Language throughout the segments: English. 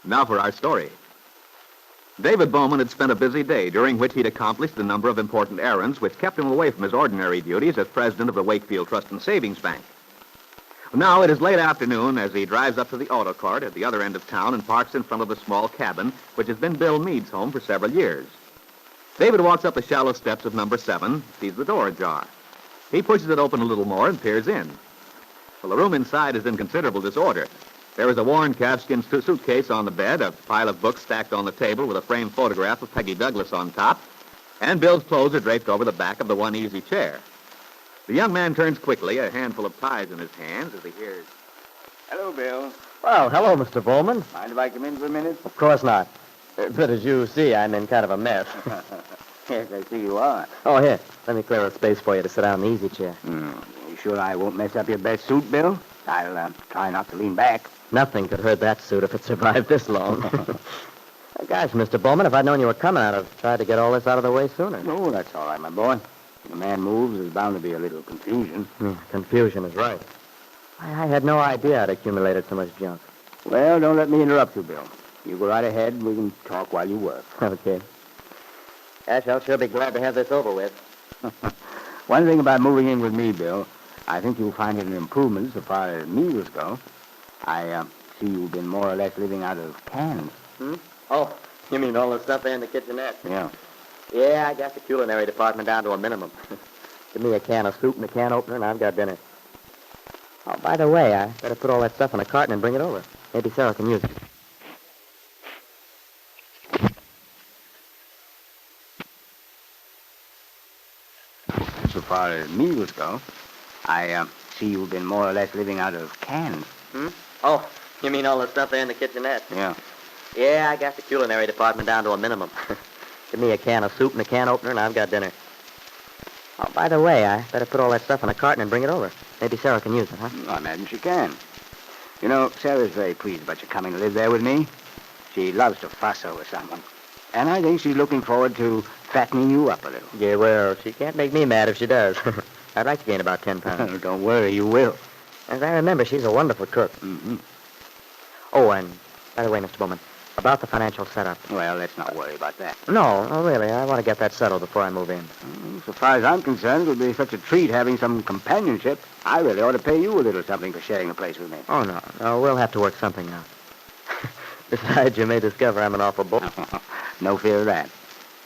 Now for our story. David Bowman had spent a busy day during which he'd accomplished a number of important errands which kept him away from his ordinary duties as president of the Wakefield Trust and Savings Bank. Now it is late afternoon as he drives up to the auto court at the other end of town and parks in front of the small cabin which has been Bill Meade's home for several years. David walks up the shallow steps of number 7, sees the door ajar. He pushes it open a little more and peers in. Well, the room inside is in considerable disorder. There is a worn calfskin suitcase on the bed, a pile of books stacked on the table with a framed photograph of Peggy Douglas on top, and Bill's clothes are draped over the back of the one easy chair. The young man turns quickly, a handful of ties in his hands, as he hears, Hello, Bill. Well, hello, Mr. Bowman. Mind if I come in for a minute? Of course not. But as you see, I'm in kind of a mess. Yes, I see you are. Oh, here. Let me clear a space for you to sit down in the easy chair. You sure I won't mess up your best suit, Bill? I'll try not to lean back. Nothing could hurt that suit if it survived this long. Gosh, Mr. Bowman, if I'd known you were coming, I'd have tried to get all this out of the way sooner. No, that's all right, my boy. When a man moves, there's bound to be a little confusion. Confusion is right. I had no idea I'd accumulated so much junk. Well, don't let me interrupt you, Bill. You go right ahead. We can talk while you work. Okay. Gosh, I'll sure be glad to have this over with. One thing about moving in with me, Bill, I think you'll find it an improvement so far as meals go. I see you've been more or less living out of cans. Oh, you mean all the stuff there in the kitchenette? Yeah. Yeah, I got the culinary department down to a minimum. Give me a can of soup and a can opener, and I've got dinner. Oh, by the way, I better put all that stuff in a carton and bring it over. Maybe Sarah can use it. So far as meals go, I see you've been more or less living out of cans. Oh, you mean all the stuff there in the kitchenette? Yeah. Yeah, I got the culinary department down to a minimum. Give me a can of soup and a can opener, and I've got dinner. Oh, by the way, I better put all that stuff in a carton and bring it over. Maybe Sarah can use it, huh? I imagine she can. You know, Sarah's very pleased about you coming to live there with me. She loves to fuss over someone. And I think she's looking forward to fattening you up a little. Yeah, well, she can't make me mad if she does. I'd like to gain about 10 pounds. Don't worry, you will. As I remember, she's a wonderful cook. Mm-hmm. Oh, and by the way, Mr. Bowman, about the financial setup. Well, let's not worry about that. No, really. I want to get that settled before I move in. So far as I'm concerned, it would be such a treat having some companionship. I really ought to pay you a little something for sharing a place with me. Oh, no, we'll have to work something out. Besides, you may discover I'm an awful bull. No fear of that.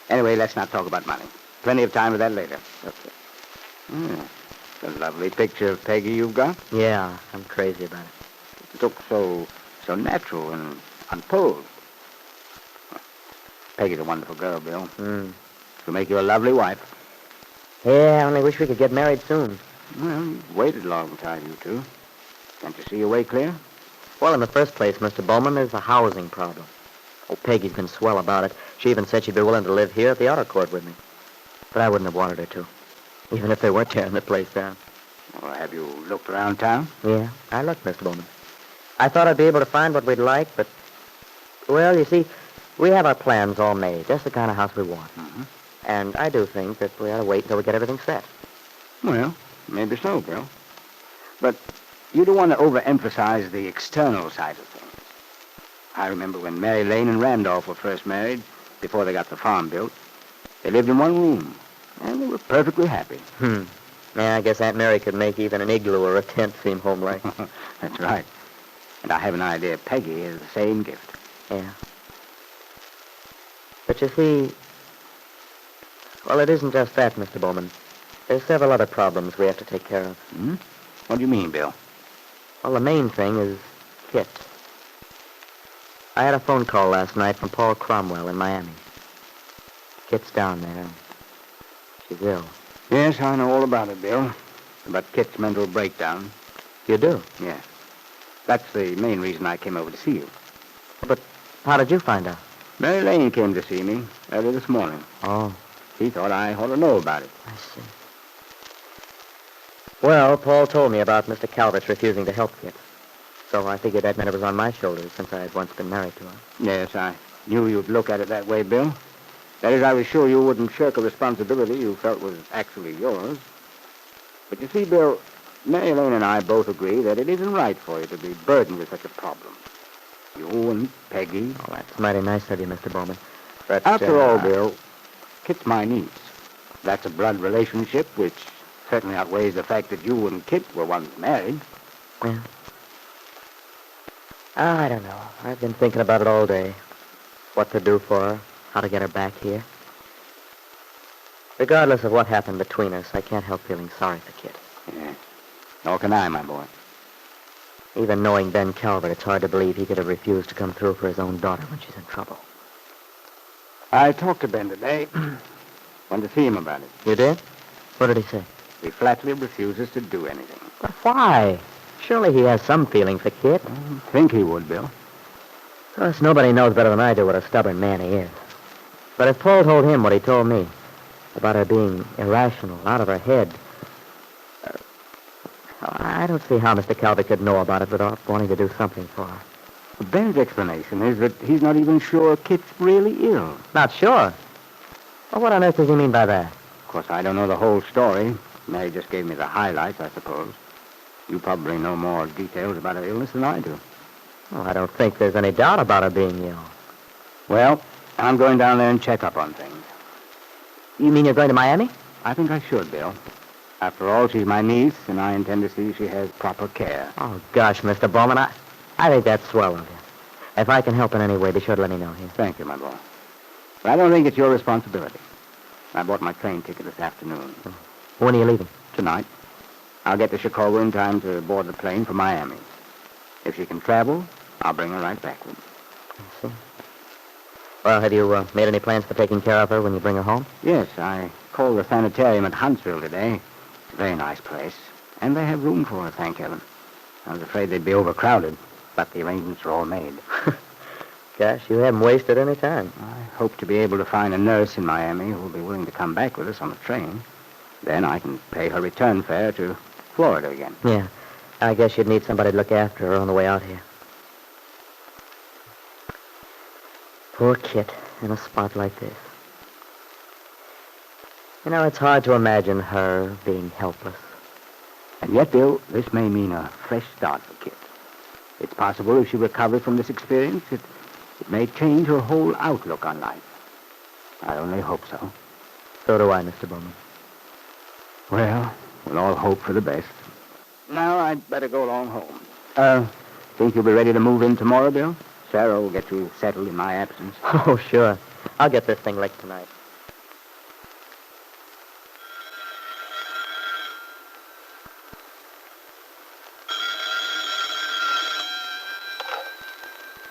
Anyway, let's not talk about money. Plenty of time for that later. Okay. A lovely picture of Peggy you've got. Yeah, I'm crazy about it. It looks so natural and unposed. Peggy's a wonderful girl, Bill. She'll make you a lovely wife. Yeah, I only wish we could get married soon. Well, you've waited a long time, you two. Can't you see your way clear? Well, in the first place, Mr. Bowman, there's a housing problem. Oh, Peggy's been swell about it. She even said she'd be willing to live here at the auto court with me. But I wouldn't have wanted her to, even if they were tearing the place down. Well, have you looked around town? Yeah, I looked, Mr. Bowman. I thought I'd be able to find what we'd like, but, well, you see, we have our plans all made, just the kind of house we want. And I do think that we ought to wait until we get everything set. Well, maybe so, Bill. But you don't want to overemphasize the external side of things. I remember when Mary Lane and Randolph were first married, before they got the farm built. They lived in one room, and they were perfectly happy. Yeah, I guess Aunt Mary could make even an igloo or a tent seem homelike. That's right. And I have an idea Peggy has the same gift. Yeah. But you see, well, it isn't just that, Mr. Bowman. There's several other problems we have to take care of. What do you mean, Bill? Well, the main thing is Kitt. I had a phone call last night from Paul Cromwell in Miami. Kitt's down there, and she's ill. Yes, I know all about it, Bill. About Kitt's mental breakdown. You do? Yes. That's the main reason I came over to see you. But how did you find out? Mary Lane came to see me early this morning. Oh. She thought I ought to know about it. I see. Well, Paul told me about Mr. Calvert's refusing to help Kitt. So I figured that meant it was on my shoulders, since I had once been married to her. Yes, I knew you'd look at it that way, Bill. That is, I was sure you wouldn't shirk a responsibility you felt was actually yours. But you see, Bill, Mary Lane and I both agree that it isn't right for you to be burdened with such a problem. You and Peggy. Oh, that's mighty nice of you, Mr. Bowman. But, After all, Bill, Kitt's my niece. That's a blood relationship which certainly outweighs the fact that you and Kitt were once married. Well, I don't know. I've been thinking about it all day. What to do for her, how to get her back here. Regardless of what happened between us, I can't help feeling sorry for Kitt. Yeah. Nor can I, my boy. Even knowing Ben Calvert, it's hard to believe he could have refused to come through for his own daughter when she's in trouble. I talked to Ben today. Went to see him about it. You did? What did he say? He flatly refuses to do anything. But why? Surely he has some feeling for Kitt. I think he would, Bill. Of course, nobody knows better than I do what a stubborn man he is. But if Paul told him what he told me, about her being irrational, out of her head, I don't see how Mr. Calvert could know about it without wanting to do something for her. Ben's explanation is that he's not even sure Kitt's really ill. Not sure? Well, what on earth does he mean by that? Of course, I don't know the whole story. Mary just gave me the highlights, I suppose. You probably know more details about her illness than I do. Well, I don't think there's any doubt about her being ill. Well, I'm going down there and check up on things. You mean you're going to Miami? I think I should, Bill. After all, she's my niece, and I intend to see she has proper care. Oh, gosh, Mr. Bowman, I think that's swell of you. If I can help in any way, be sure to let me know here. Thank you, my boy. But I don't think it's your responsibility. I bought my train ticket this afternoon. When are you leaving? Tonight. I'll get to Chicago in time to board the plane for Miami. If she can travel, I'll bring her right back with me. I see. Well, have you made any plans for taking care of her when you bring her home? Yes, I called the sanitarium at Huntsville today. It's a very nice place. And they have room for her, thank heaven. I was afraid they'd be overcrowded, but the arrangements are all made. Gosh, you haven't wasted any time. I hope to be able to find a nurse in Miami who will be willing to come back with us on the train. Then I can pay her return fare to Florida again. Yeah, I guess you'd need somebody to look after her on the way out here. Poor Kitt, in a spot like this. You know, it's hard to imagine her being helpless. And yet, Bill, this may mean a fresh start for Kitt. It's possible if she recovers from this experience, it may change her whole outlook on life. I only hope so. So do I, Mr. Bowman. Well, we'll all hope for the best. Now I'd better go along home. Think you'll be ready to move in tomorrow, Bill? Sarah will get you settled in my absence. Oh, sure. I'll get this thing licked tonight.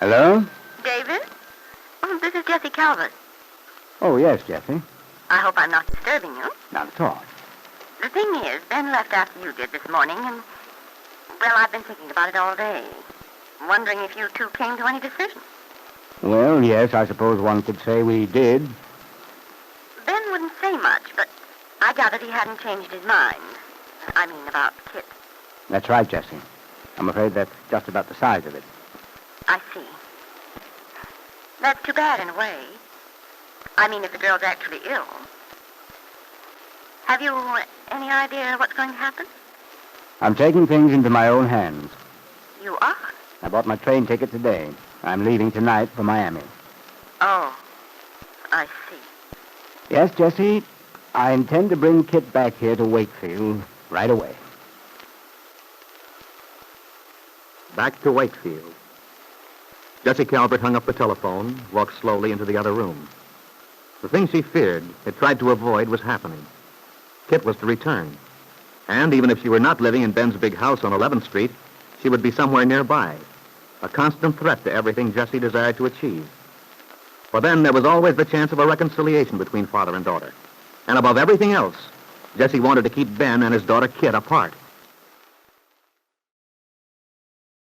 Hello? David? Oh, this is Jessie Calvert. Oh, yes, Jessie. I hope I'm not disturbing you. Not at all. The thing is, Ben left after you did this morning, and, well, I've been thinking about it all day. Wondering if you two came to any decision. Well, yes, I suppose one could say we did. Ben wouldn't say much, but I gathered he hadn't changed his mind. I mean, about Kitt. That's right, Jessie. I'm afraid that's just about the size of it. I see. That's too bad in a way. I mean, if the girl's actually ill. Have you any idea what's going to happen? I'm taking things into my own hands. You are? I bought my train ticket today. I'm leaving tonight for Miami. Oh, I see. Yes, Jessie, I intend to bring Kitt back here to Wakefield right away. Back to Wakefield. Jessie Calvert hung up the telephone, walked slowly into the other room. The thing she feared, had tried to avoid, was happening. Kitt was to return. And even if she were not living in Ben's big house on 11th Street, she would be somewhere nearby, a constant threat to everything Jessie desired to achieve. For then there was always the chance of a reconciliation between father and daughter. And above everything else, Jessie wanted to keep Ben and his daughter Kitt apart.